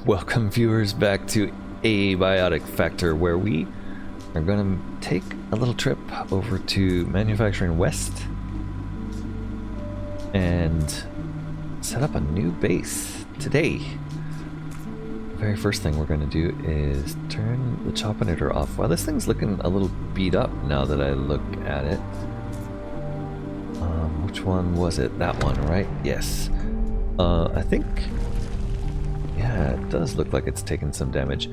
Welcome viewers back to Abiotic Factor, where we are going to take a little trip over to Manufacturing West and set up a new base today. The very first thing we're going to do is turn the Chopinator off. Wow, this thing's looking a little beat up now that I look at it. Which one was it? That one, right? Yes. I think... yeah, it does look like it's taken some damage.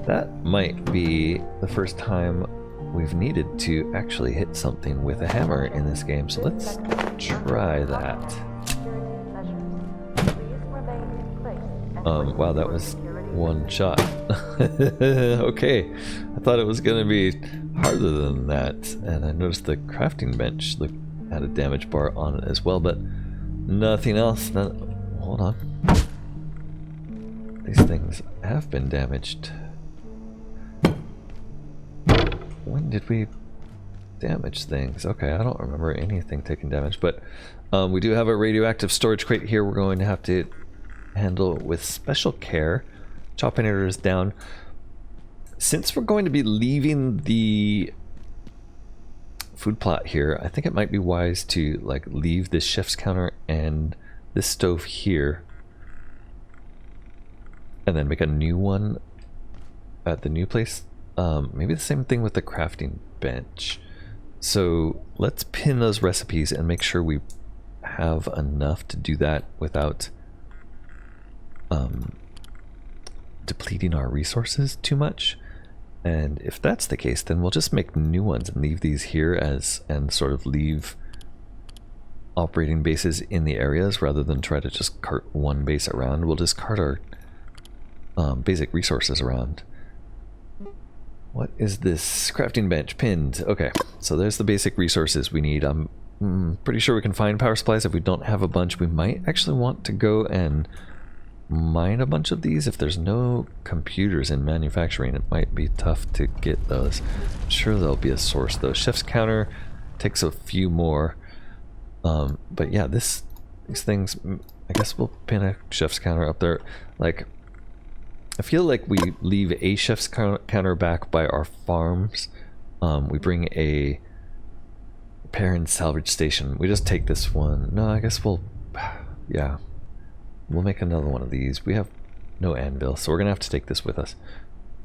That might be the first time we've needed to actually hit something with a hammer in this game, so let's try that. Wow, that was one shot. Okay, I thought it was gonna be harder than that, and I noticed the crafting bench had a damage bar on it as well, but nothing else. Hold on. These things have been damaged. When did we damage things? Okay, I don't remember anything taking damage, but we do have a radioactive storage crate here we're going to have to handle with special care. Chopinator is down. Since we're going to be leaving the food plot here, I think it might be wise to like leave this chef's counter and this stove here, and then make a new one at the new place. Maybe the same thing with the crafting bench. So let's pin those recipes and make sure we have enough to do that without depleting our resources too much. And if that's the case, then we'll just make new ones and leave these here and sort of leave operating bases in the areas rather than try to just cart one base around. We'll just cart our basic resources around. What is this? Crafting bench pinned. Okay, so there's the basic resources we need. I'm pretty sure we can find power supplies. If we don't have a bunch, we might actually want to go and mine a bunch of these. If there's no computers in manufacturing, it might be tough to get those. I'm sure there'll be a source though. Chef's counter takes a few more. But yeah, these things, I guess we'll pin a chef's counter up there. Like, I feel like we leave a chef's counter back by our farms. We bring a repair and salvage station. We just take this one. No, I guess we'll, yeah, we'll make another one of these. We have no anvil, so we're gonna have to take this with us.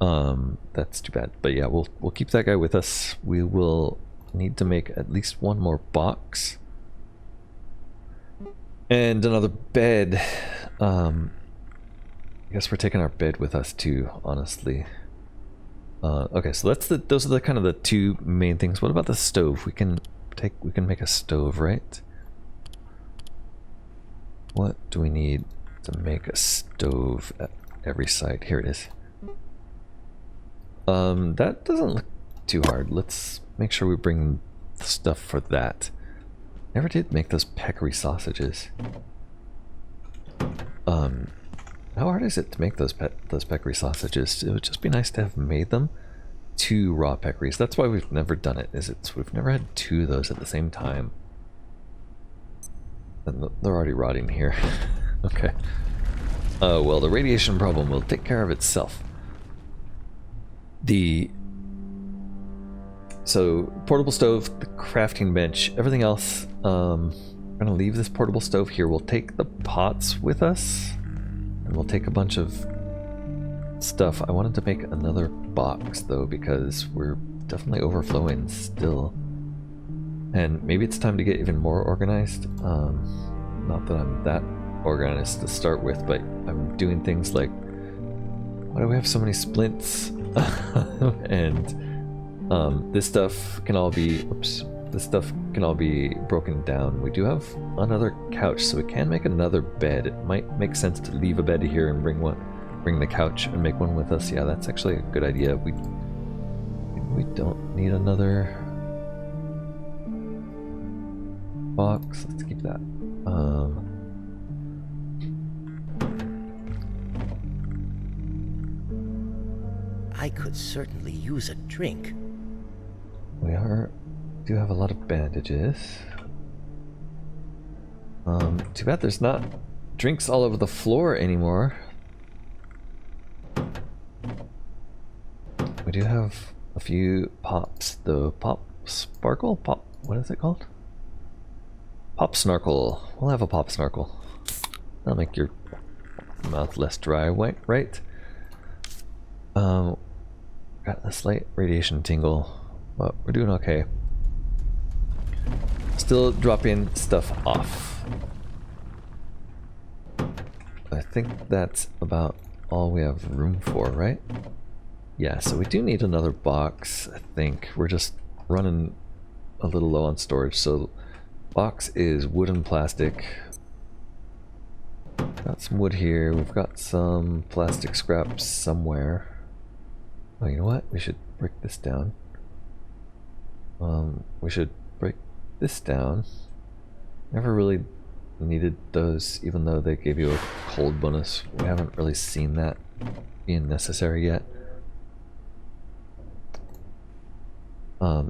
That's too bad. But yeah, we'll keep that guy with us. We will need to make at least one more box and another bed. I guess we're taking our bed with us too, honestly. Okay, so those are the kind of the two main things. What about the stove? We can make a stove, right? What do we need to make a stove at every site? Here it is. That doesn't look too hard. Let's make sure we bring the stuff for that. Never did make those peccary sausages. How hard is it to make those peccary sausages? It would just be nice to have made them. 2 raw peccaries. That's why we've never done it. We've never had 2 of those at the same time. And they're already rotting here. Okay. Oh well, the radiation problem will take care of itself. So portable stove, the crafting bench, everything else. We're gonna leave this portable stove here. We'll take the pots with us. And we'll take a bunch of stuff. I wanted to make another box though, because we're definitely overflowing still. And maybe it's time to get even more organized. Not that I'm that organized to start with, but I'm doing things like, why do we have so many splints? And this stuff can all be, this stuff can all be broken down. We do have another couch, so we can make another bed. It might make sense to leave a bed here and bring the couch and make one with us. Yeah, that's actually a good idea. We don't need another box. Let's keep that. I could certainly use a drink. We do have a lot of bandages. Too bad there's not drinks all over the floor anymore. do have a few pops. The pop sparkle? Pop, what is it called? Pop snarkle. We'll have a pop snarkle. That'll make your mouth less dry, right? Got a slight radiation tingle, but we're doing okay. Still dropping stuff off. I think that's about all we have room for, right? Yeah, so we do need another box, I think. We're just running a little low on storage, so box is wood and plastic. Got some wood here, we've got some plastic scraps somewhere. Oh, you know what? We should break this down. We should break this down. Never really needed those, even though they gave you a cold bonus. We haven't really seen that being necessary yet.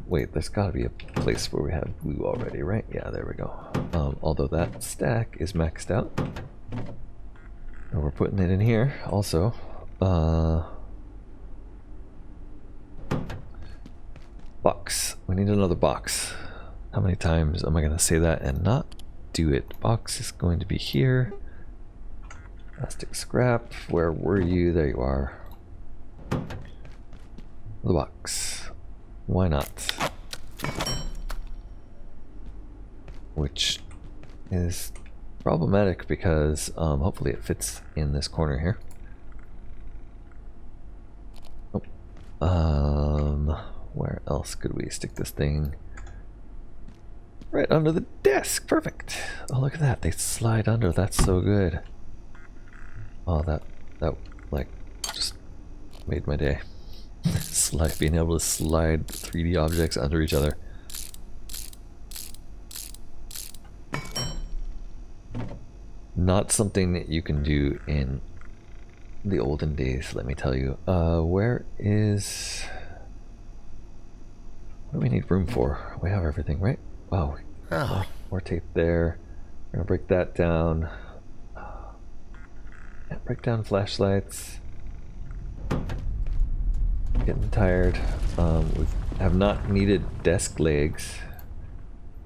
Wait, there's gotta be a place where we have glue already, right? Yeah, there we go. Although that stack is maxed out. And we're putting it in here also. Box. We need another box. How many times am I gonna say that and not do it? Box is going to be here. Plastic scrap. Where were you? There you are. The box. Why not? Which is problematic because hopefully it fits in this corner here. Oh. Where else could we stick this thing? Right under the desk. Perfect. Oh, look at that. They slide under. That's so good. Oh, that like just made my day. Being able to slide 3D objects under each other. Not something that you can do in the olden days, let me tell you. Where is... What do we need room for? We have everything, right? Wow. Oh. More tape there. We're gonna break that down. Yeah, break down flashlights. Getting tired. We have not needed desk legs.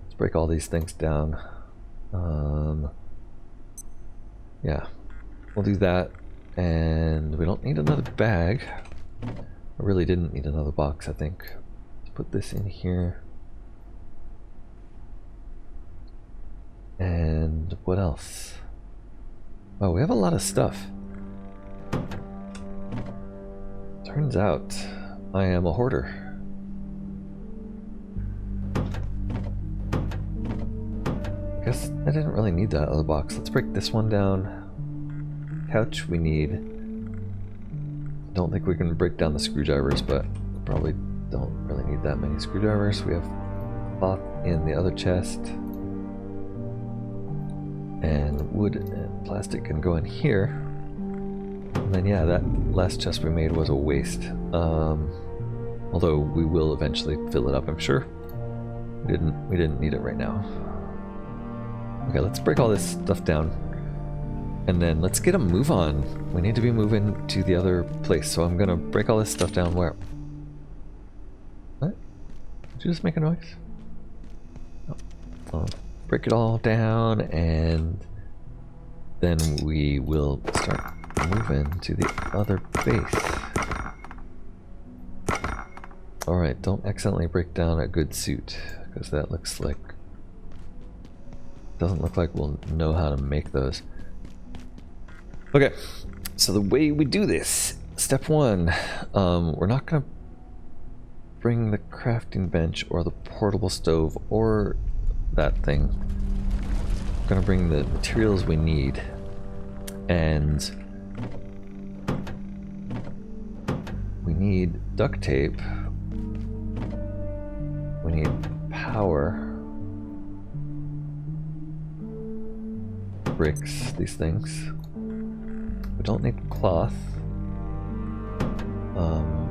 Let's break all these things down. Yeah, we'll do that. And we don't need another bag. I really didn't need another box, I think. Let's put this in here. And what else? Oh, we have a lot of stuff. Turns out I am a hoarder. I guess I didn't really need that other box. Let's break this one down. Couch we need. Don't think we can break down the screwdrivers, but we probably don't really need that many screwdrivers. We have cloth in the other chest. And wood and plastic can go in here. And then yeah, that last chest we made was a waste. Although we will eventually fill it up, I'm sure. We didn't need it right now. Okay, let's break all this stuff down. And then let's get a move on. We need to be moving to the other place, so I'm gonna break all this stuff down where... What? Did you just make a noise? Oh. Break it all down, and then we will start moving to the other base. Alright, don't accidentally break down a good suit, because that looks like... doesn't look like we'll know how to make those. Okay, so the way we do this, step one, we're not gonna bring the crafting bench or the portable stove or that thing. We're gonna bring the materials we need, and we need duct tape, we need power, bricks, these things. We don't need cloth.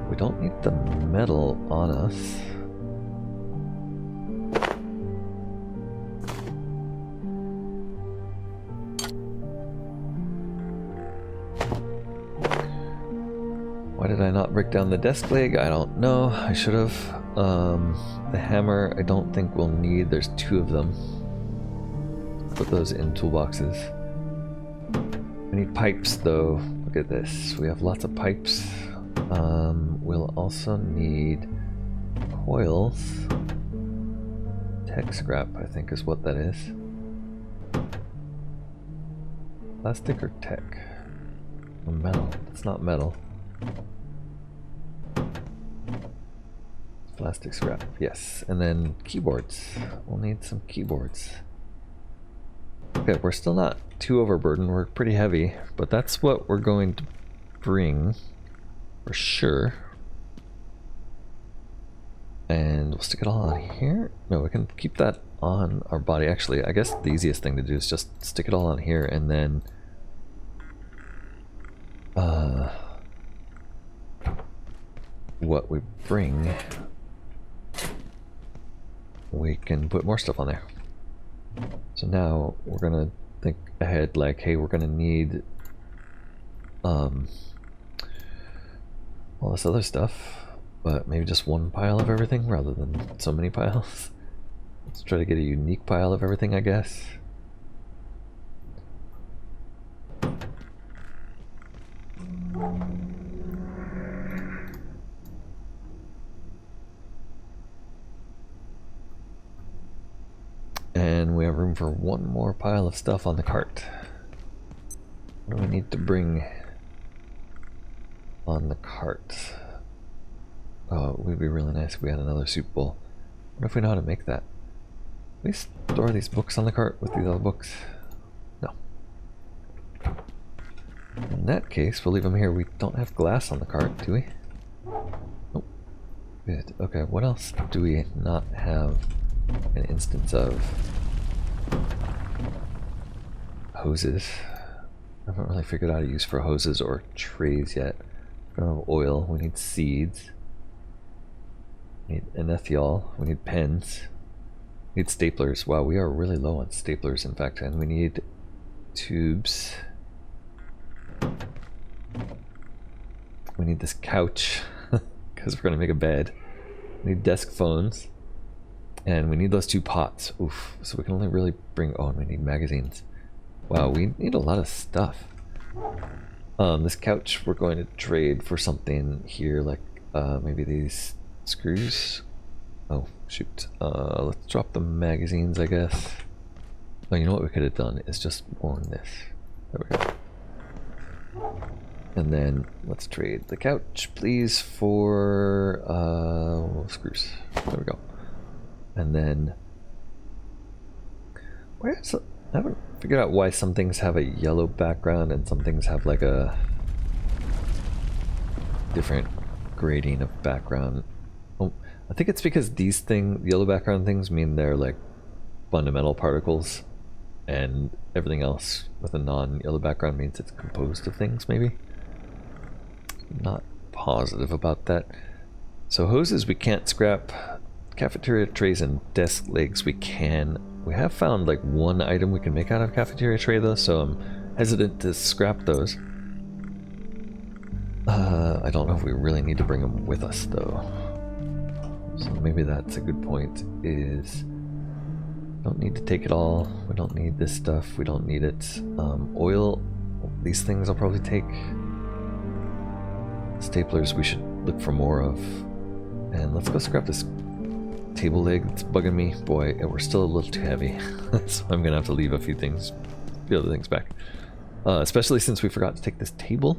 We don't need the metal on us. Why did I not break down the desk leg? I don't know. I should have. The hammer, I don't think we'll need. There's 2 of them. Put those in toolboxes. We need pipes, though. Look at this. We have lots of pipes. We'll also need coils. Tech scrap, I think, is what that is. Plastic or tech? Or metal? It's not metal. Plastic scrap, yes. And then keyboards. We'll need some keyboards. Okay, we're still not too overburdened. We're pretty heavy, but that's what we're going to bring for sure. And we'll stick it all on here. No, we can keep that on our body. Actually, I guess the easiest thing to do is just stick it all on here, and then what we bring, we can put more stuff on there. So now we're gonna think ahead, like, hey, we're gonna need all this other stuff, but maybe just one pile of everything rather than so many piles. Let's try to get a unique pile of everything, I guess. And we have room for one more pile of stuff on the cart. What do we need to bring on the cart? Oh, it would be really nice if we had another soup bowl. What if we know how to make that? Can we store these books on the cart with these other books? No. In that case, we'll leave them here. We don't have glass on the cart, do we? Nope. Good. Okay, what else do we not have an instance of? Hoses. I haven't really figured out how to use for hoses or trays yet. We don't have oil. We need seeds. We need enethiol. We need pens. We need staplers. Wow, we are really low on staplers, in fact. And we need tubes. We need this couch because we're going to make a bed. We need desk phones. And we need those 2 pots. Oof. So we can only really bring... Oh, and we need magazines. Wow, we need a lot of stuff. This couch we're going to trade for something here, like maybe these screws. Oh, shoot. Let's drop the magazines, I guess. Oh, you know what we could have done is just worn this. There we go. And then let's trade the couch, please, for screws. There we go. And then I haven't figured out why some things have a yellow background and some things have like a different grading of background. Oh, I think it's because these yellow background things mean they're like fundamental particles, and everything else with a non-yellow background means it's composed of things, maybe? Not positive about that. So hoses we can't scrap. Cafeteria trays and desk legs we can. We have found like one item we can make out of a cafeteria tray though, so I'm hesitant to scrap those. I don't know if we really need to bring them with us though. So maybe that's a good point, is don't need to take it all. We don't need this stuff. We don't need it. Oil, these things I'll probably take. Staplers we should look for more of. And let's go scrap this table leg that's bugging me. Boy, we're still a little too heavy. So I'm gonna have to leave a few other things back. Especially since we forgot to take this table.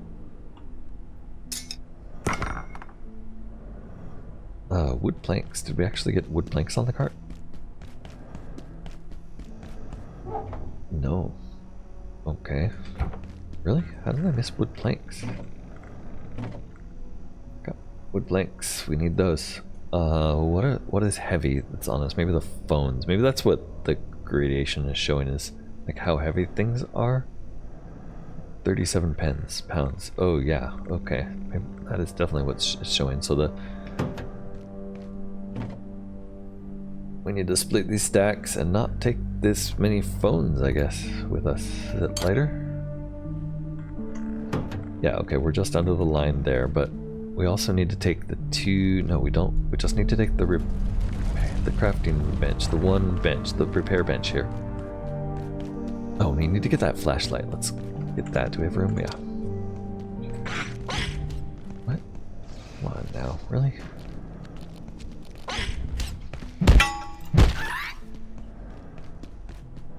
Wood planks. Did we actually get wood planks on the cart? No. Okay. Really? How did I miss wood planks? Got wood planks. We need those. What is heavy that's on us? Maybe the phones. Maybe that's what the gradation is showing, is like how heavy things are. 37 pounds. Oh yeah, okay. Maybe that is definitely what's showing. So we need to split these stacks and not take this many phones, I guess, with us. Is it lighter? Yeah, okay, we're just under the line there, but we also need to take the two... No, we don't. We just need to take the crafting bench. The one bench. The repair bench here. Oh, we need to get that flashlight. Let's get that. Do we have room? Yeah. What? Come on now. Really?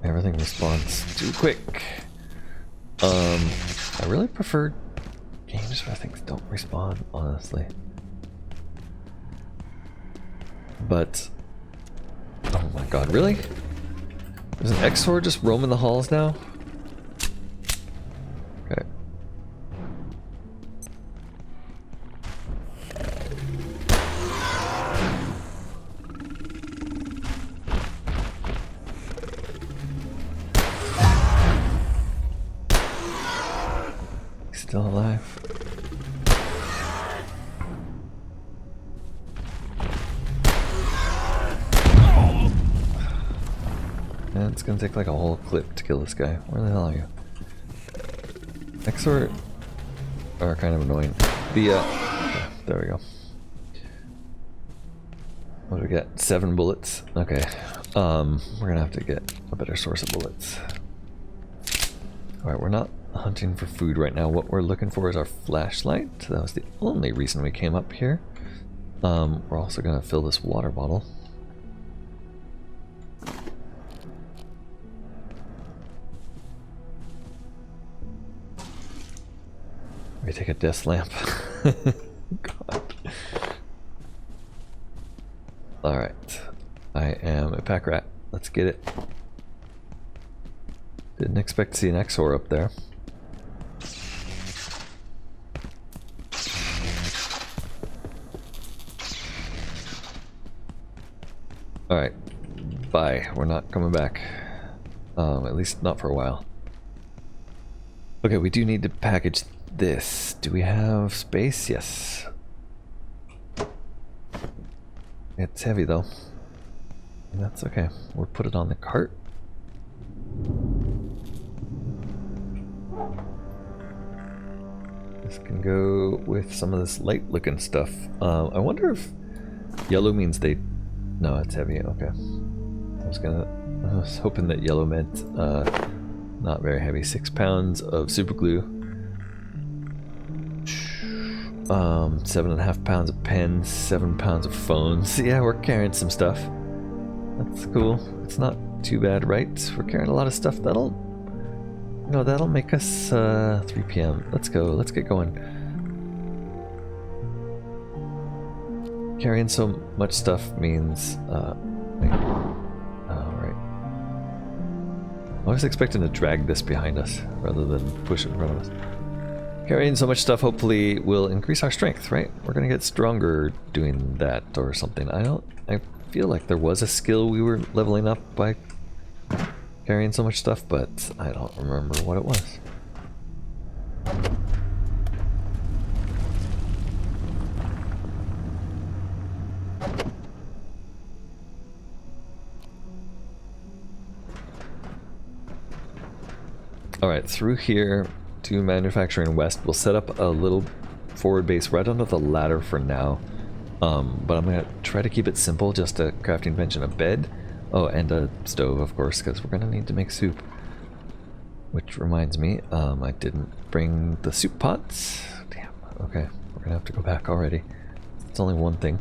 Everything responds too quick. I really prefer games where things don't respawn, honestly. But, oh my god, really? There's an Exor just roaming the halls now? Okay. Still alive. And it's gonna take like a whole clip to kill this guy. Where the hell are you? Exor are kind of annoying. The okay, there we go. What do we get? 7 bullets. Okay. We're gonna have to get a better source of bullets. Alright, we're not hunting for food right now. What we're looking for is our flashlight. That was the only reason we came up here. We're also gonna fill this water bottle. We take a desk lamp. God. Alright. I am a pack rat. Let's get it. Didn't expect to see an Exor up there. Alright. Bye. We're not coming back. At least not for a while. Okay, we do need to package this. Do we have space? Yes. It's heavy though. That's okay. We'll put it on the cart. This can go with some of this light looking stuff. I wonder if yellow means they... No, it's heavy. Okay. I was hoping that yellow meant not very heavy. 6 pounds of super glue. 7.5 pounds of pens, 7 pounds of phones. Yeah, we're carrying some stuff. That's cool. It's not too bad, right? We're carrying a lot of stuff. That'll make us 3 p.m. Let's go. Let's get going. Carrying so much stuff means right. I was expecting to drag this behind us rather than push it in front of us. Carrying so much stuff hopefully will increase our strength, right? We're gonna get stronger doing that or something. I feel like there was a skill we were leveling up by carrying so much stuff, but I don't remember what it was. Alright, through here to Manufacturing West, we'll set up a little forward base right under the ladder for now. But I'm gonna try to keep it simple, just a crafting bench and a bed. Oh, and a stove, of course, because we're gonna need to make soup. Which reminds me, I didn't bring the soup pots. Damn, okay, we're gonna have to go back already. It's only one thing.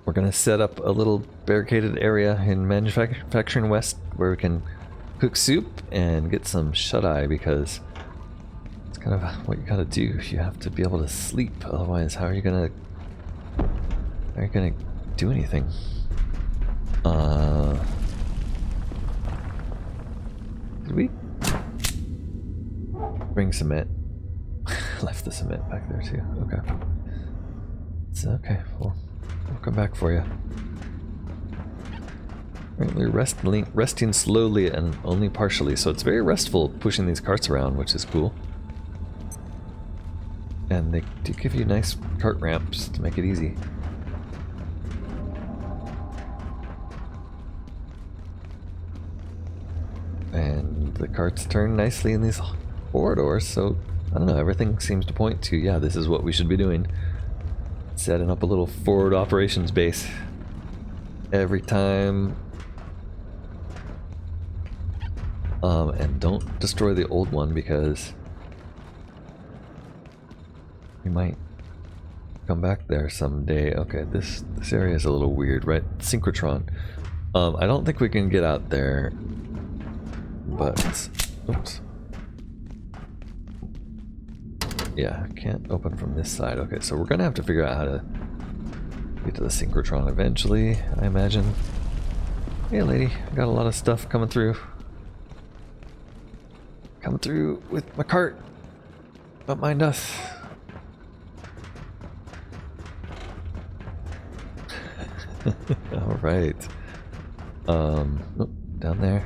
We're gonna set up a little barricaded area in Manufacturing West where we can cook soup and get some shut-eye, because it's kind of what you gotta do. You have to be able to sleep, otherwise how are you gonna do anything? Did we bring cement? Left the cement back there too. Okay. It's okay. We'll come back for you. We're resting slowly and only partially, so it's very restful pushing these carts around, which is cool. And they do give you nice cart ramps to make it easy. And the carts turn nicely in these corridors, so I don't know, everything seems to point to, yeah, this is what we should be doing. Setting up a little forward operations base. Every time. And don't destroy the old one because we might come back there someday. Okay, this area is a little weird, right? Synchrotron. I don't think we can get out there, but oops. Yeah, can't open from this side. Okay, so we're gonna have to figure out how to get to the synchrotron eventually, I imagine. Hey lady, I got a lot of stuff coming through. Coming through with my cart. Don't mind us. Alright. Oh, down there.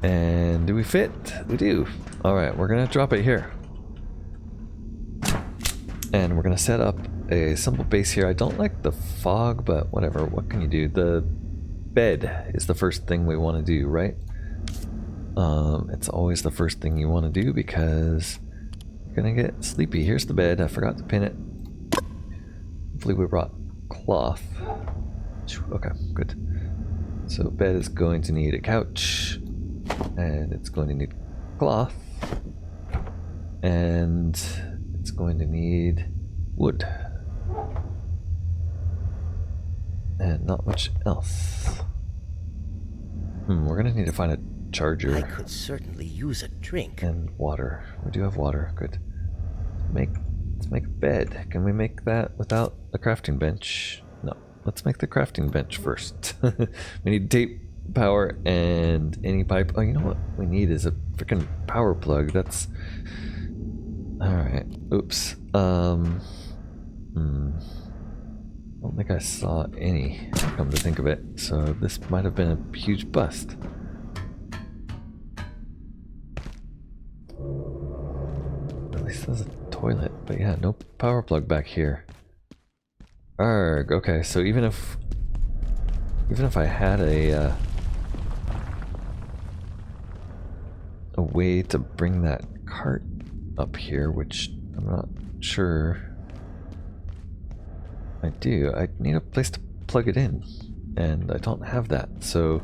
And do we fit? We do. Alright, we're gonna drop it here. And we're gonna set up a simple base here. I don't like the fog, but whatever. What can you do? The bed is the first thing we want to do, right? It's always the first thing you want to do because you're gonna get sleepy. Here's the bed. I forgot to pin it. Hopefully we brought cloth. Okay, good. So bed is going to need a couch, and it's going to need cloth, and it's going to need wood, and not much else. We're gonna need to find a charger. I could certainly use a drink. And water. We do have water. Good. Let's make a bed. Can we make that without a crafting bench? No. Let's make the crafting bench first. We need tape, power, and any pipe. Oh, you know what we need is a freaking power plug. That's alright. Oops. I don't think I saw any, come to think of it. So this might have been a huge bust. At least there's a toilet, but yeah, no power plug back here. Arg, okay, so even if I had a way to bring that cart up here, which I'm not sure I do, I need a place to plug it in, and I don't have that, so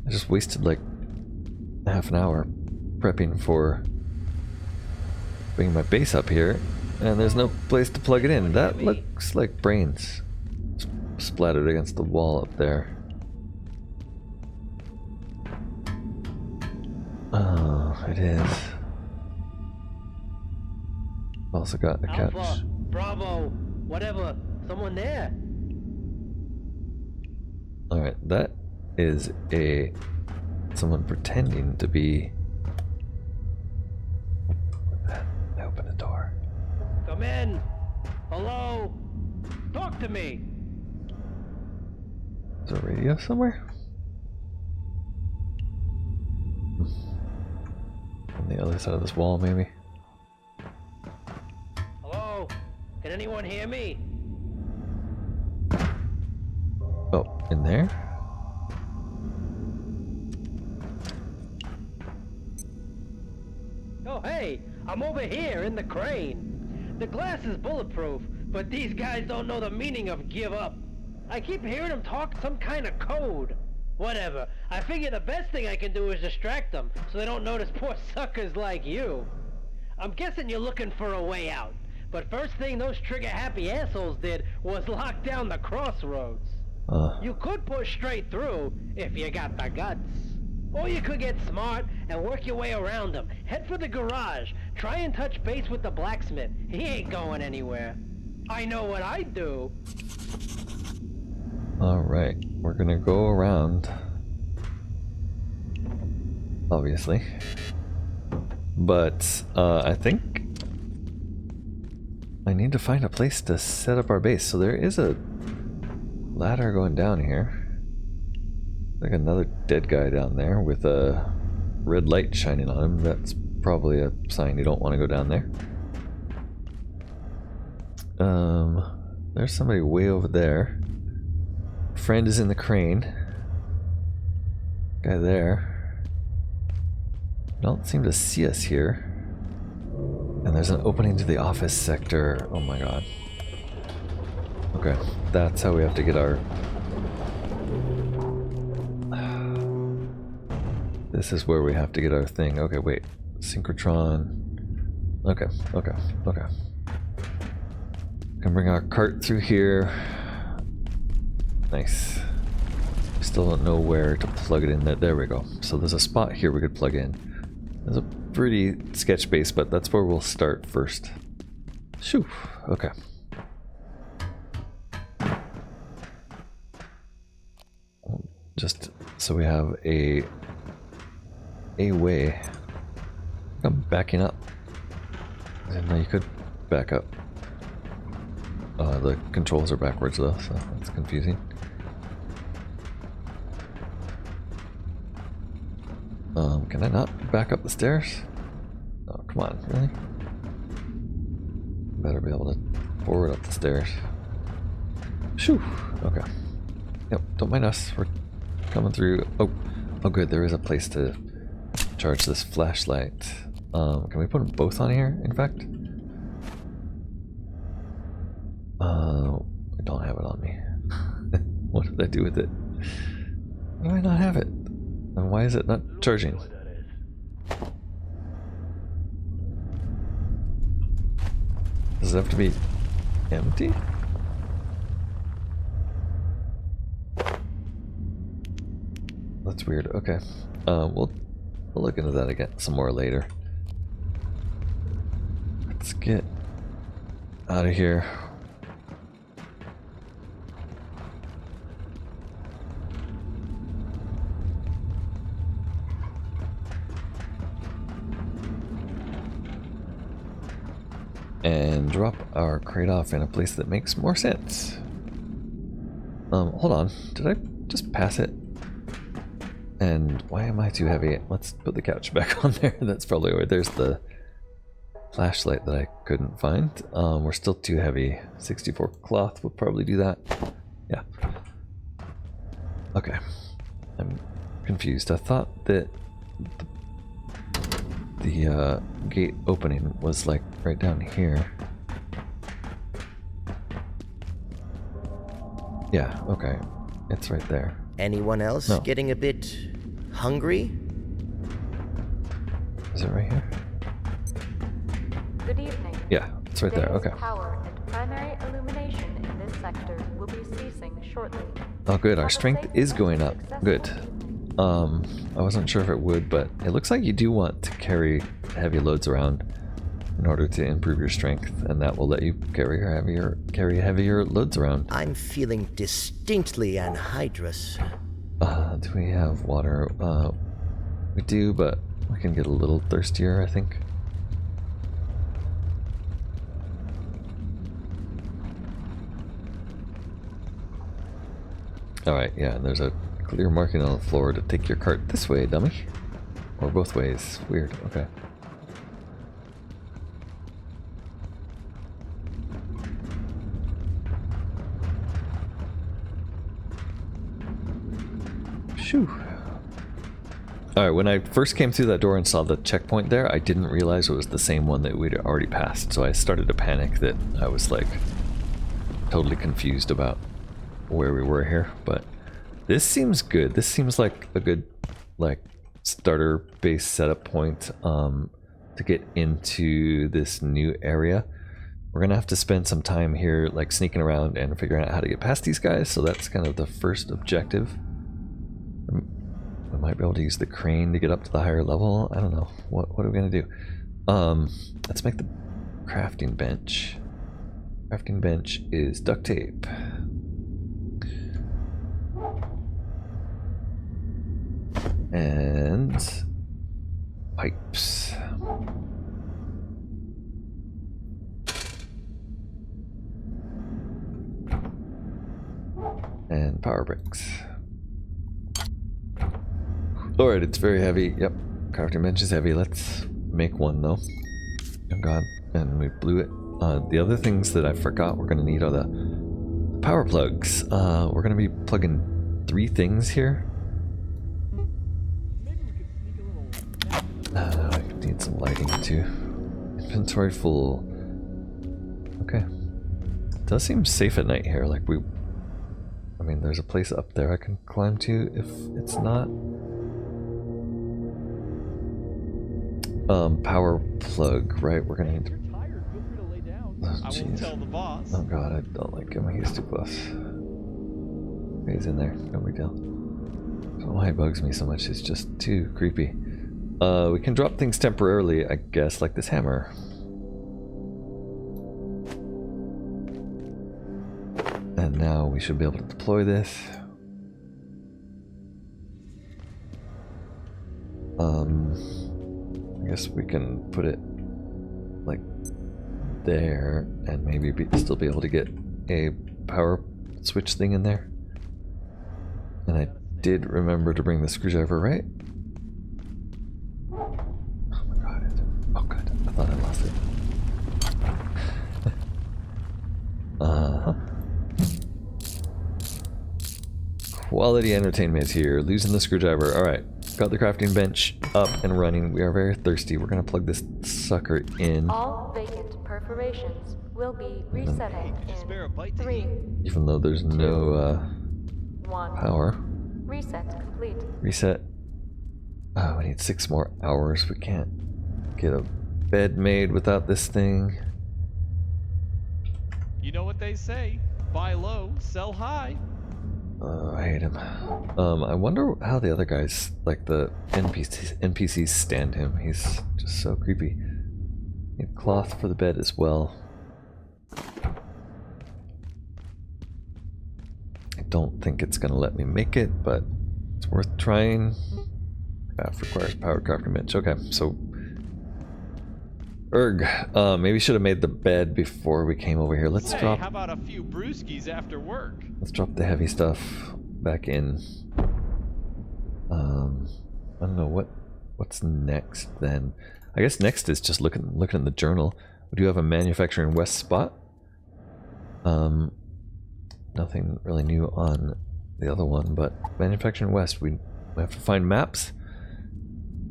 I just wasted like half an hour prepping for bringing my base up here, and there's no place to plug it in. That looks like brains splattered against the wall up there. Oh, it is. Also got a couch. Alpha, Bravo, whatever, someone there. Alright, that is someone pretending to be. I opened the door. Come in. Hello. Talk to me. Is there a radio somewhere? On the other side of this wall, maybe? Hello. Can anyone hear me? Oh, in there? Oh, hey, I'm over here in the crane. The glass is bulletproof, but these guys don't know the meaning of give up. I keep hearing them talk some kind of code. Whatever, I figure the best thing I can do is distract them so they don't notice poor suckers like you. I'm guessing you're looking for a way out, but first thing those trigger-happy assholes did was lock down the crossroads. You could push straight through if you got the guts. Or you could get smart and work your way around them. Head for the garage. Try and touch base with the blacksmith. He ain't going anywhere. I know what I'd do. Alright, we're gonna go around. Obviously. But, I think I need to find a place to set up our base. So there is a ladder going down here. Like another dead guy down there with a red light shining on him. That's probably a sign you don't want to go down there. There's somebody way over there. Friend is in the crane. Guy there. Don't seem to see us here. And there's an opening to the office sector. Oh my god. Okay, that's how we have to get our... This is where we have to get our thing. Okay, wait. Synchrotron. Okay, okay, okay. Can bring our cart through here. Nice. Still don't know where to plug it in. There we go. So there's a spot here we could plug in. There's a pretty sketch base, but that's where we'll start first. Shoo. Okay. Just so we have a way. I'm backing up. I didn't know you could back up. The controls are backwards though, so that's confusing. Can I not back up the stairs? Oh, come on, really? Better be able to forward up the stairs. Shoo! Okay. Yep, don't mind us. We're coming through. Oh, good, there is a place to charge this flashlight. Can we put them both on here, in fact? I don't have it on me. What did I do with it? Why do I not have it? And why is it not charging? Does it have to be empty? That's weird. Okay. We'll look into that again some more later. Let's get out of here. And drop our crate off in a place that makes more sense. Hold on. Did I just pass it? And why am I too heavy? Let's put the couch back on there. That's probably where there's the flashlight that I couldn't find. We're still too heavy. 64 cloth will probably do that. Yeah. Okay. I'm confused. I thought that the gate opening was like right down here. Yeah, okay. It's right there. Anyone else No. getting a bit hungry? Is it right here? Good evening. Yeah, it's right there. Today's Okay. Power and primary illumination in this sector will be ceasing shortly. Oh good, our Have a strength safe is and going up. successful Good. evening. I wasn't sure if it would, but it looks like you do want to carry heavy loads around in order to improve your strength, and that will let you carry heavier loads around. I'm feeling distinctly anhydrous. Do we have water? We do, but we can get a little thirstier, I think. Alright, yeah, and there's a clear marking on the floor to take your cart this way, dummy. Or both ways. Weird, okay. Shoo. Alright, when I first came through that door and saw the checkpoint there, I didn't realize it was the same one that we'd already passed, so I started to panic that I was like totally confused about where we were here, but this seems good. This seems like a good like starter base setup point to get into this new area. We're gonna have to spend some time here like sneaking around and figuring out how to get past these guys, so that's kind of the first objective. We might be able to use the crane to get up to the higher level. I don't know. What are we gonna do? Let's make the crafting bench. Crafting bench is duct tape. And pipes. And power bricks. Alright, it's very heavy. Yep, crafting bench is heavy. Let's make one though. Oh god, and we blew it. The other things that I forgot we're gonna need are the power plugs. We're gonna be plugging 3 things here. I need some lighting too. Inventory full. Okay. It does seem safe at night here. Like I mean, there's a place up there I can climb to if it's not. Power plug, right? We're gonna need to. Oh, I won't tell the boss. Oh god, I don't like him. He's too close. He's in there. No big deal. I don't know why he bugs me so much. It's just too creepy. We can drop things temporarily, I guess, like this hammer. And now we should be able to deploy this. I guess we can put it like there and maybe still be able to get a power switch thing in there. And I did remember to bring the screwdriver, right? Oh my god. Oh god, I thought I lost it. Uh-huh. Quality entertainment here. Losing the screwdriver. Alright. Got the crafting bench up and running. We are very thirsty. We're gonna plug this sucker in. All vacant perforations will be resetting in 3, Even though there's no 1. power. Reset complete. Reset. Oh, we need 6 more hours. We can't get a bed made without this thing. You know what they say, buy low, sell high. I hate him. I wonder how the other guys, like the NPCs stand him. He's just so creepy. Need cloth for the bed as well. I don't think it's gonna let me make it, but it's worth trying. Requires power crafting bench. Okay, so maybe should have made the bed before we came over here. Let's Say, drop. how about a few brewskis after work? Let's drop the heavy stuff back in. I don't know what's next then. I guess next is just looking in the journal. We do have a manufacturing west spot. Nothing really new on the other one, but manufacturing west, we have to find maps.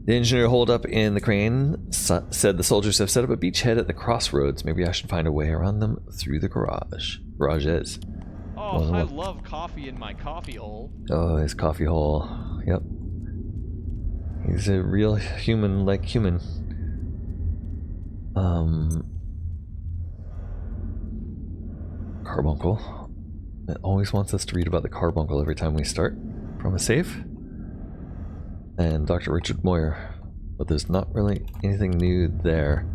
The engineer holed up in the crane said the soldiers have set up a beachhead at the crossroads. Maybe I should find a way around them through the garages. Oh, I love coffee in my coffee hole. Oh, his coffee hole. Yep. He's a real human like human. Carbuncle. It always wants us to read about the carbuncle every time we start from a save. And Dr. Richard Moyer. But there's not really anything new there.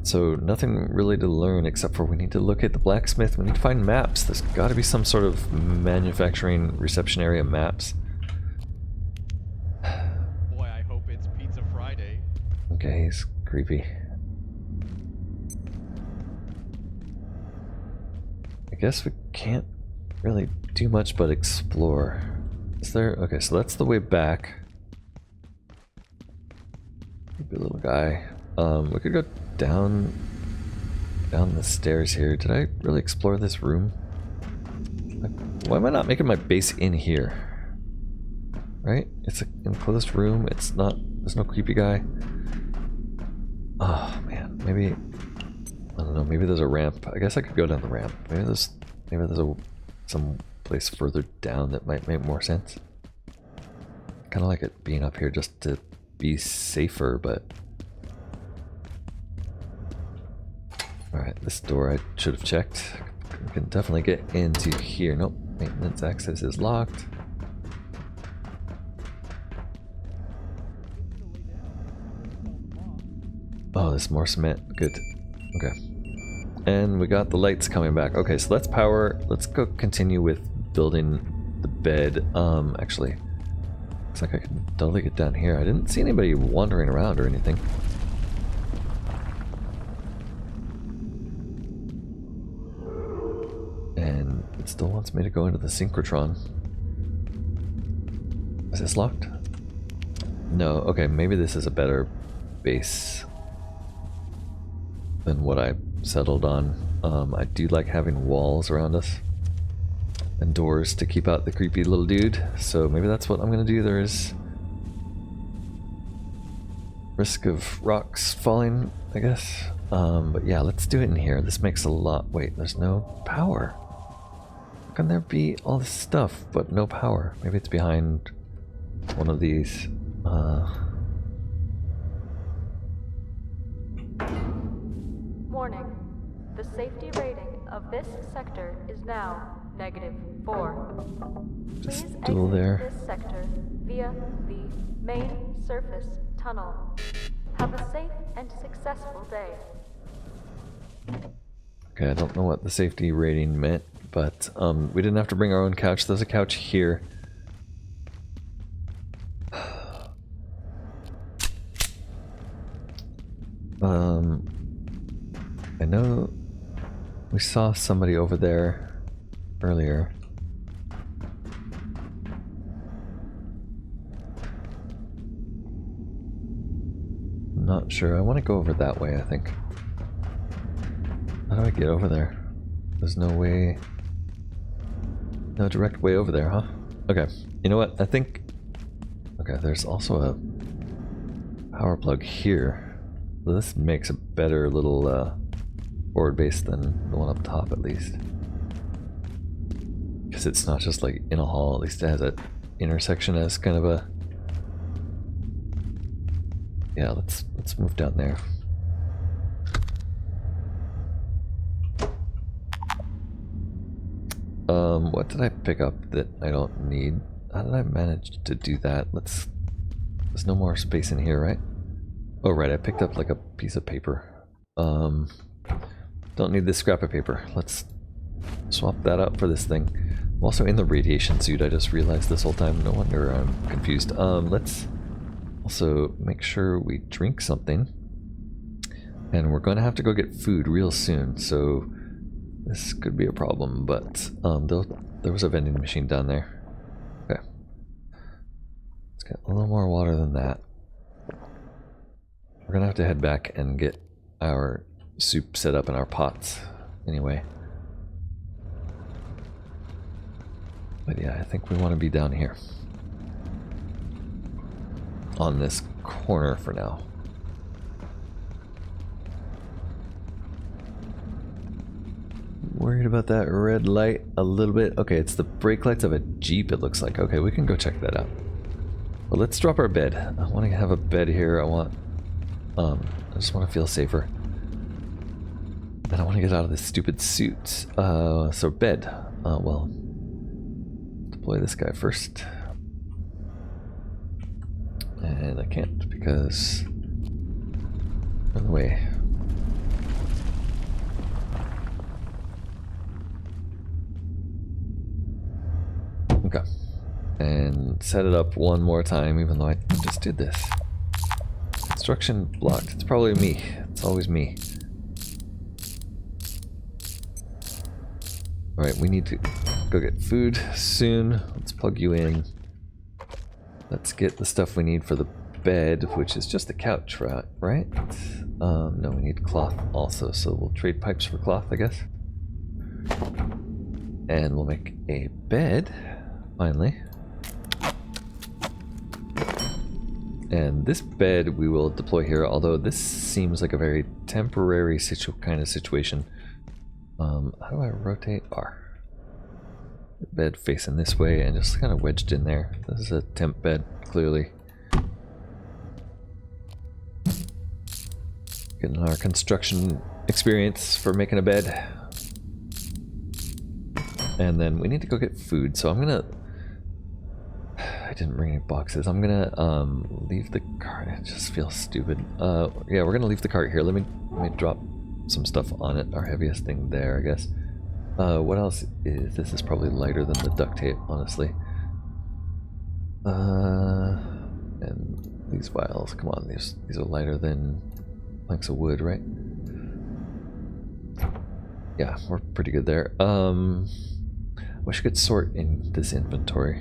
So nothing really to learn except for we need to look at the blacksmith. We need to find maps. There's got to be some sort of manufacturing reception area maps. Boy, I hope it's Pizza Friday. Okay, he's creepy. I guess we can't really do much but explore. Is there? Okay, so that's the way back. Creepy little guy. We could go down the stairs here. Did I really explore this room? Like, why am I not making my base in here? Right? It's an enclosed room. It's not. There's no creepy guy. Oh man, maybe. I don't know. Maybe there's a ramp. I guess I could go down the ramp. Maybe there's some place further down that might make more sense. Kind of like it being up here just to be safer, but. Alright, this door I should have checked. We can definitely get into here. Nope, maintenance access is locked. Oh, there's more cement. Good. Okay. And we got the lights coming back. Okay, so let's power. Let's go continue with building the bed. Actually, looks like I can totally get down here. I didn't see anybody wandering around or anything. And it still wants me to go into the synchrotron. Is this locked? No, okay, maybe this is a better base than what I settled on. I do like having walls around us and doors to keep out the creepy little dude, so maybe that's what I'm gonna do. There is risk of rocks falling, I guess. But yeah, let's do it in here. This makes a lot. Wait, there's no power. How can there be all this stuff but no power? Maybe it's behind one of these. Warning. The safety rating of this sector is now -4. Just Please duel exit there. this sector via the main surface tunnel. Have a safe and successful day. Okay, I don't know what the safety rating meant, but we didn't have to bring our own couch. There's a couch here. I know we saw somebody over there earlier. Not sure. I want to go over that way, I think. How do I get over there? There's no way... No direct way over there, huh? Okay. You know what? I think... Okay, there's also a power plug here. Well, this makes a better little forward base than the one up top, at least. Because it's not just like in a hall. At least it has that intersection as kind of a... Yeah, let's move down there. What did I pick up that I don't need? How did I manage to do that? There's no more space in here, right? Oh, right, I picked up like a piece of paper. Don't need this scrap of paper. Let's swap that out for this thing. I'm also in the radiation suit, I just realized this whole time. No wonder I'm confused. Let's also make sure we drink something. And we're going to have to go get food real soon, so this could be a problem, but there was a vending machine down there. Okay. Let's get a little more water than that. We're gonna have to head back and get our soup set up in our pots anyway. But yeah, I think we want to be down here. On this corner for now. Worried about that red light a little bit. Okay, it's the brake lights of a Jeep, it looks like. Okay, we can go check that out. But let's drop our bed. I want to have a bed here. I just want to feel safer. And I want to get out of this stupid suit. So bed. Well, deploy this guy first. And I can't because... By the way. Okay. And set it up one more time, even though I just did this. Construction blocked. It's probably me. It's always me. Alright, we need to go get food soon. Let's plug you in. Let's get the stuff we need for the bed, which is just a couch, right? No, we need cloth also, so we'll trade pipes for cloth, I guess. And we'll make a bed, finally. And this bed we will deploy here, although this seems like a very temporary kind of situation. How do I rotate R? The bed facing this way and just kind of wedged in there. This is a temp bed, clearly. Getting our construction experience for making a bed. And then we need to go get food, so I'm gonna... I didn't bring any boxes. I'm gonna leave the cart. It just feels stupid. Yeah, we're gonna leave the cart here. Let me drop some stuff on it. Our heaviest thing there, I guess. What else is this? Is probably lighter than the duct tape, honestly. And these vials, come on, these are lighter than planks of wood, right? Yeah, we're pretty good there. Wish I could sort in this inventory.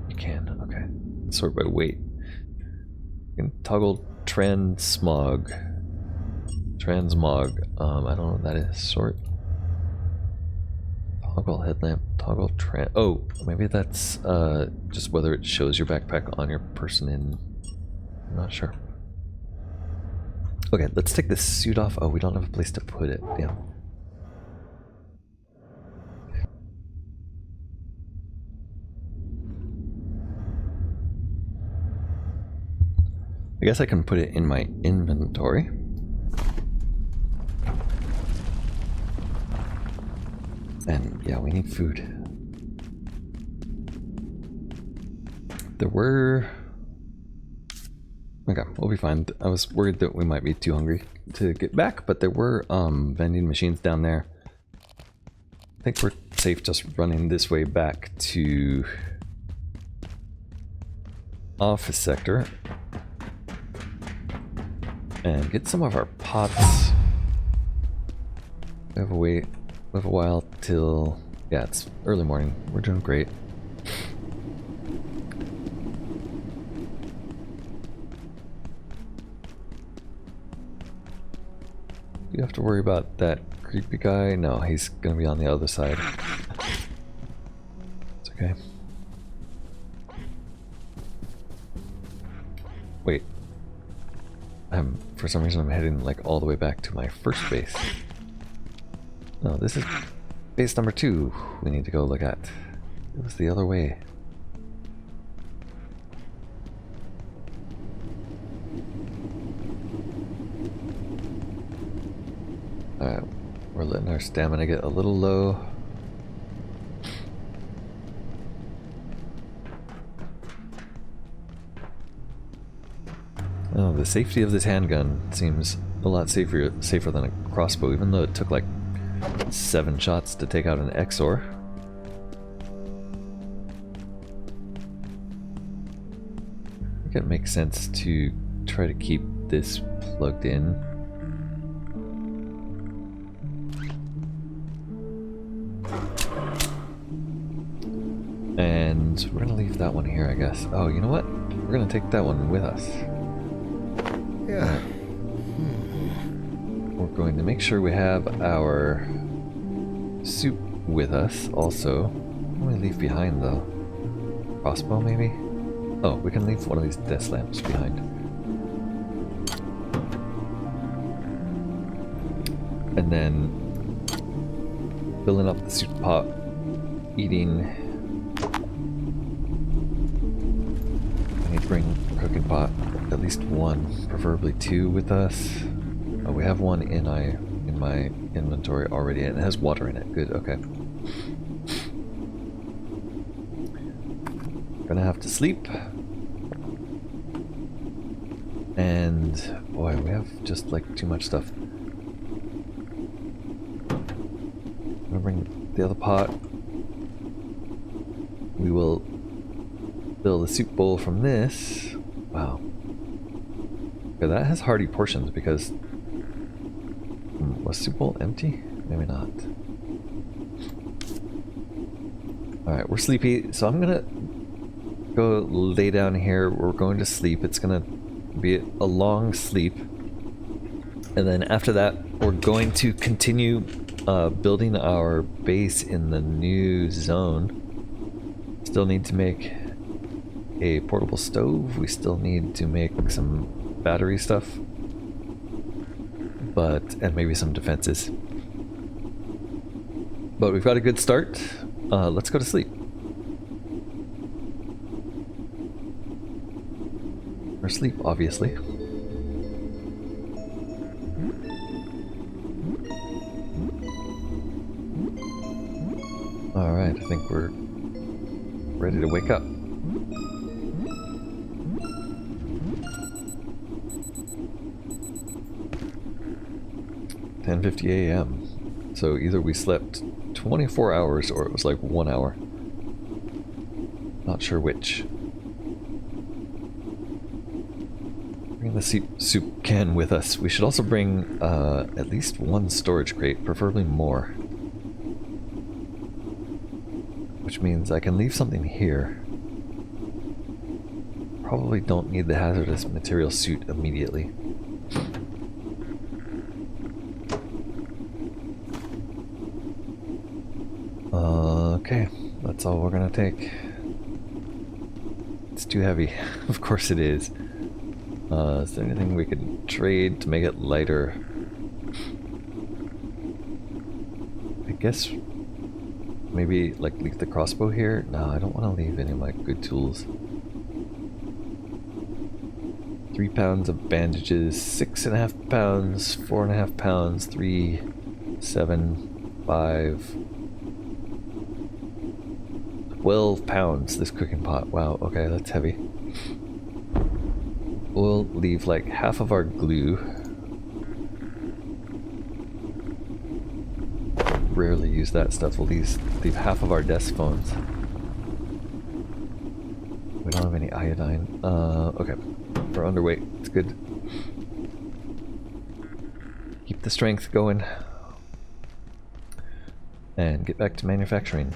You can, okay. Sort by weight. You can toggle transmog. Transmog. I don't know what that is. Sort. Toggle headlamp. Toggle oh, maybe that's just whether it shows your backpack on your person in... I'm not sure. Okay, let's take this suit off. Oh, we don't have a place to put it. Damn. I guess I can put it in my inventory. And yeah, we need food. There were... Okay, we'll be fine. I was worried that we might be too hungry to get back, but there were vending machines down there. I think we're safe just running this way back to office sector and get some of our pots. We have a while till, yeah, it's early morning. We're doing great. You have to worry about that creepy guy. No, he's gonna be on the other side. It's okay. Wait. For some reason I'm heading like all the way back to my first base. No, this is base number 2 we need to go look at. It was the other way. Alright, we're letting our stamina get a little low. Oh, the safety of this handgun seems a lot safer than a crossbow, even though it took like 7 shots to take out an Exor. I think it makes sense to try to keep this plugged in. And we're gonna leave that one here, I guess. Oh, you know what? We're gonna take that one with us. Yeah. We're going to make sure we have our soup with us also. What do we leave behind though? Crossbow maybe? Oh, we can leave one of these desk lamps behind. And then filling up the soup pot, eating. I need to bring a cooking pot, at least 1, preferably 2 with us. Oh, we have one in my inventory already, and it has water in it. Good, okay. Gonna have to sleep. And boy, we have just like too much stuff. I'm gonna bring the other pot. We will fill the soup bowl from this. Wow. Okay, that has hearty portions because... was soup bowl empty? Maybe not. Alright, we're sleepy, so I'm gonna go lay down here. We're going to sleep. It's gonna be a long sleep. And then after that, we're going to continue building our base in the new zone. Still need to make a portable stove. We still need to make some battery stuff. And maybe some defenses. But we've got a good start. Let's go to sleep. Or sleep, obviously. Alright, I think we're ready to wake up. 10:50 a.m. So either we slept 24 hours or it was like 1 hour. Not sure which. Bring the soup can with us. We should also bring at least 1 storage crate, preferably more. Which means I can leave something here. Probably don't need the hazardous material suit immediately. Okay, that's all we're gonna take. It's too heavy. Of course it is. Is there anything we could trade to make it lighter? I guess maybe like leave the crossbow here? No, I don't want to leave any of my good tools. 3 pounds of bandages, 6.5 pounds, 4.5 pounds, 3, 7, 5, 12 pounds, this cooking pot. Wow, okay, that's heavy. We'll leave like half of our glue. Rarely use that stuff. We'll leave half of our desk phones. We don't have any iodine. Okay. We're underweight. It's good. Keep the strength going. And get back to manufacturing.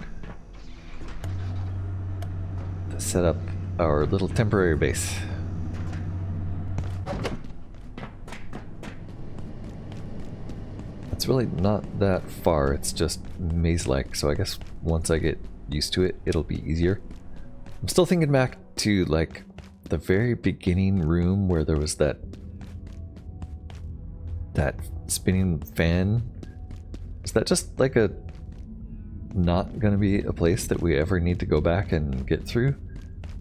To set up our little temporary base. It's really not that far, it's just maze-like, so I guess once I get used to it, it'll be easier. I'm still thinking back to, like, the very beginning room where there was that spinning fan. Is that just, like, not gonna be a place that we ever need to go back and get through?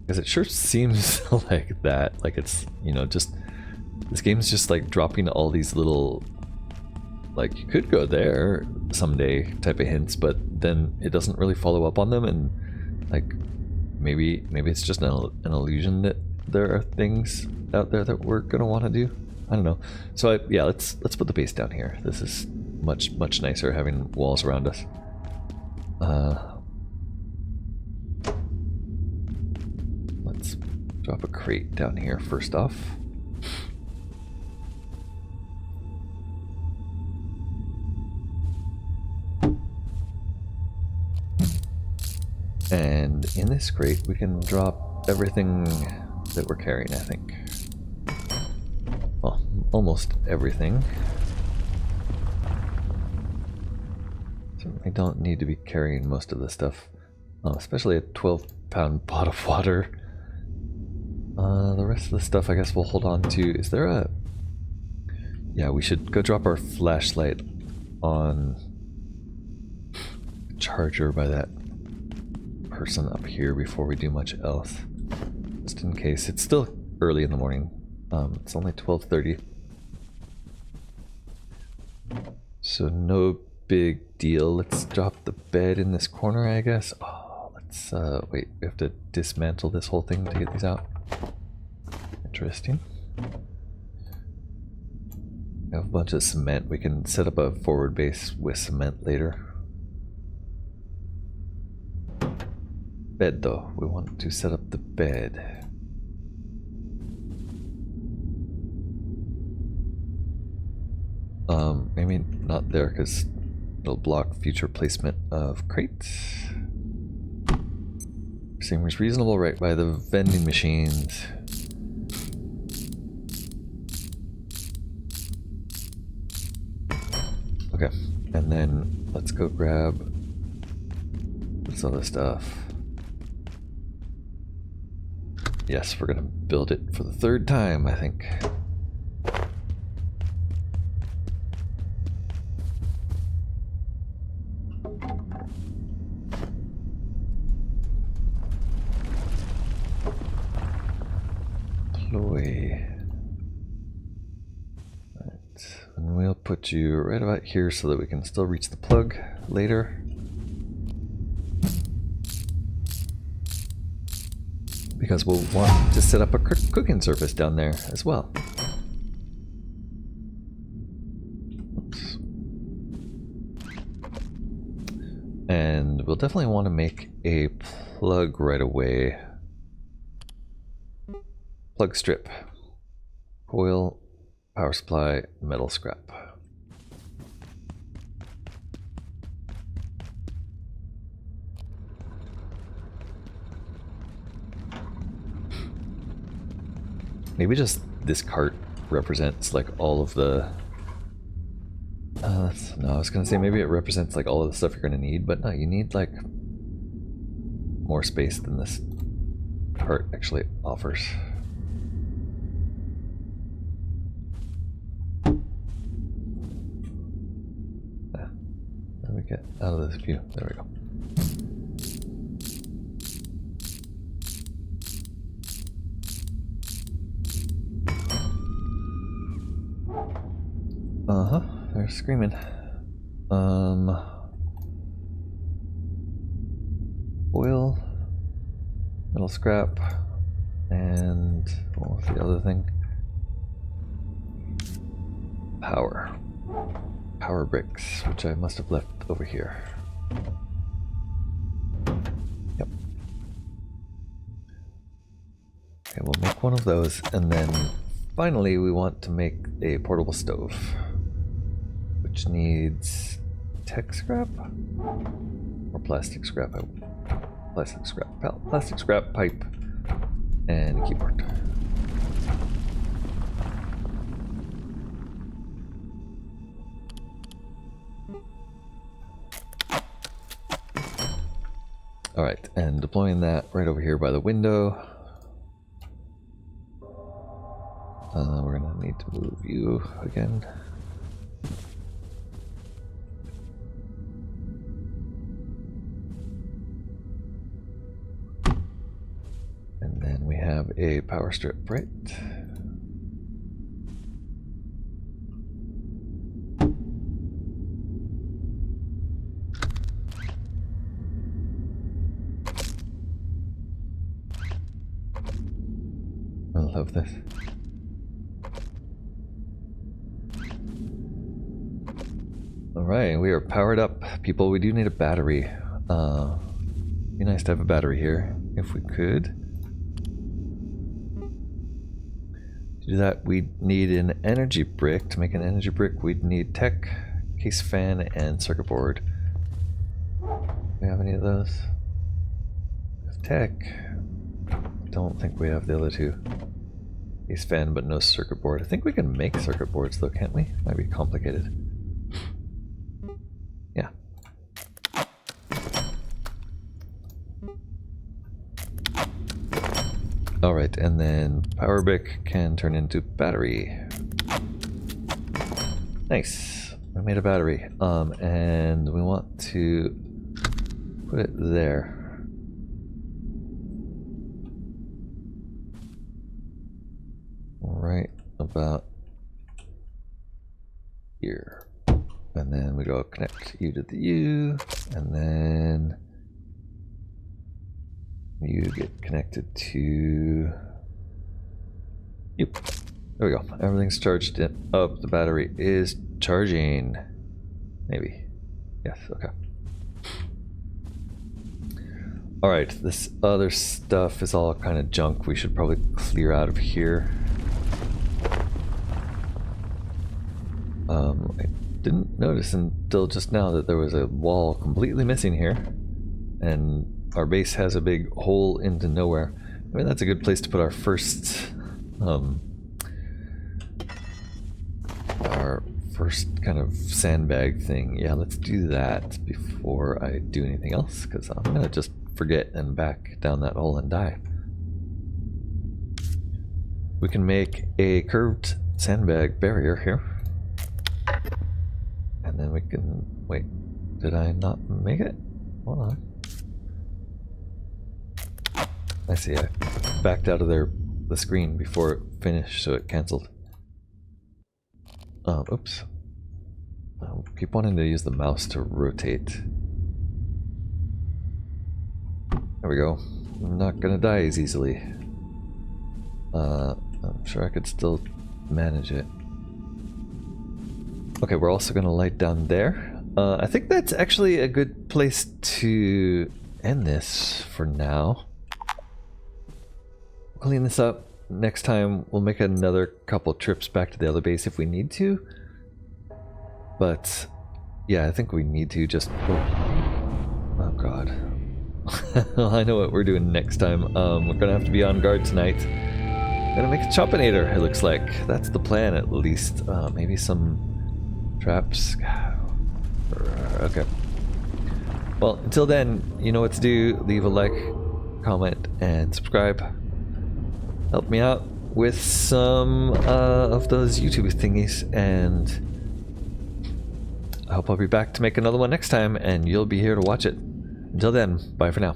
Because it sure seems like that. Like, it's, you know, just... This game's just, like, dropping all these little... Like, you could go there someday type of hints, but then it doesn't really follow up on them, and like maybe it's just an illusion that there are things out there that we're gonna want to do. I don't know. So yeah, let's put the base down here. This is much nicer having walls around us. Let's drop a crate down here first off. And in this crate, we can drop everything that we're carrying, I think. Well, almost everything. Certainly don't need to be carrying most of the stuff. Especially a 12-pound pot of water. The rest of the stuff I guess we'll hold on to. Is there a... Yeah, we should go drop our flashlight on the charger by that person up here before we do much else, just in case. It's still early in the morning. It's only 12:30, so no big deal. Let's drop the bed in this corner, I guess. Oh, let's wait, we have to dismantle this whole thing to get these out. Interesting. We have a bunch of cement. We can set up a forward base with cement later. Bed though, we want to set up the bed. Maybe not there because it'll block future placement of crates. Seems reasonable right by the vending machines. Okay, and then let's go grab this other stuff. Yes, we're gonna build it for the 3rd time, I think. Deploy. Right, and we'll put you right about here so that we can still reach the plug later. Because we'll want to set up a cooking surface down there as well. Oops. And we'll definitely want to make a plug right away. Plug strip. Coil, power supply, metal scrap. Maybe just this cart represents like all of the... no, I was gonna say maybe it represents like all of the stuff you're gonna need, but no, you need like more space than this cart actually offers. get out of this view? There we go. Uh-huh, they're screaming. Oil, metal scrap, and what was the other thing? Power bricks, which I must have left over here. Yep. Okay, we'll make one of those, and then finally we want to make a portable stove, which needs tech scrap or plastic scrap. Plastic scrap, pipe, and a keyboard. Alright, and deploying that right over here by the window. We're gonna need to move you again. And then we have a power strip, right? I love this. Alright, we are powered up, people. We do need a battery. Be nice to have a battery here, if we could. To do that, we'd need an energy brick. To make an energy brick, we'd need tech, case fan, and circuit board. Do we have any of those? We have tech. Don't think we have the other two. Case fan, but no circuit board. I think we can make circuit boards though, can't we? Might be complicated. Yeah. Alright, and then power brick can turn into battery. Nice. We made a battery. And we want to put it there. Right about here. And then we go connect you to the U, and then you get connected to... Yep. There we go. Everything's charged up. The battery is charging. Maybe. Yes, okay. Alright, this other stuff is all kind of junk. We should probably clear out of here. I didn't notice until just now that there was a wall completely missing here, and our base has a big hole into nowhere. I mean, that's a good place to put our first kind of sandbag thing. Yeah, let's do that before I do anything else, because I'm gonna just forget and back down that hole and die. We can make a curved sandbag barrier here. And then we can... Wait, did I not make it? Hold on. I see, I backed out of the screen before it finished, so it cancelled. Oops. I keep wanting to use the mouse to rotate. There we go. I'm not gonna die as easily. I'm sure I could still manage it. Okay, we're also gonna light down there. I think that's actually a good place to end this for now. Clean this up. Next time we'll make another couple trips back to the other base if we need to. But yeah, I think we need to just... Oh god. Well, I know what we're doing next time. We're gonna have to be on guard tonight. Gonna make a choppinator, it looks like. That's the plan, at least. Maybe some traps. Okay. Well, until then, you know what to do. Leave a like, comment, and subscribe. Help me out with some of those YouTube thingies, and I hope I'll be back to make another one next time, and you'll be here to watch it. Until then, bye for now.